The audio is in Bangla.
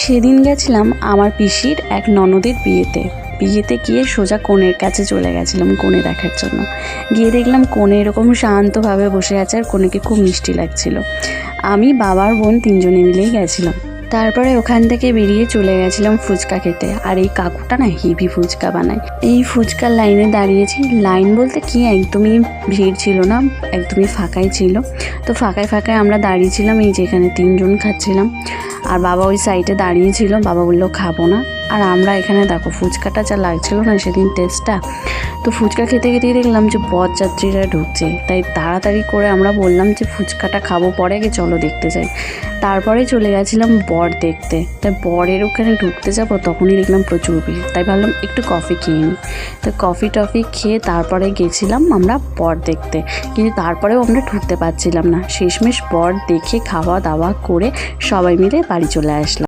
সেদিন গেছিলাম আমার পিসির এক ননদের বিয়েতে গিয়ে সোজা কনের কাছে চলে গেছিলাম কনে দেখার জন্য। গিয়ে দেখলাম কনে এরকম শান্তভাবে বসে আছে আর কনেকে খুব মিষ্টি লাগছিল। আমি বাবার বোন তিনজনে মিলেই গেছিলাম। তারপরে ওখান থেকে বেরিয়ে চলে গেছিলাম ফুচকা খেতে। আর এই কাকুটা না হেভি ফুচকা বানায়। এই ফুচকার লাইনে দাঁড়িয়েছি, লাইন বলতে কি একদমই ভিড় ছিল না, একদমই ফাঁকাই ছিল। তো ফাঁকায় আমরা দাঁড়িয়েছিলাম, এই যেখানে তিনজন খাচ্ছিলাম আর বাবা ওই সাইডে দাঁড়িয়েছিল। বাবা বললো খাবো না, আর আমরা এখানে দেখো ফুচকাটা যা লাগছিল না সেদিন টেস্টটা। তো ফুচকা খেতে দেখলাম যে বরযাত্রীরা ঢুকছে, তাই তাড়াতাড়ি করে আমরা বললাম যে ফুচকাটা খাবো, পরে আগে চলো দেখতে যাই। তারপরে চলে গেছিলাম বর দেখতে। তাই বরের ওখানে ঢুকতে যাবো, তখনই দেখলাম প্রচুর ভিড়, তাই ভাবলাম একটু কফি খেয়ে নিই। তো কফি টফি খেয়ে তারপরে গেছিলাম আমরা বর দেখতে, কিন্তু তারপরেও আমরা ঢুকতে পারছিলাম না। শেষমেশ বর দেখে খাওয়া দাওয়া করে সবাই মিলে বাড়ি চলে আসলাম।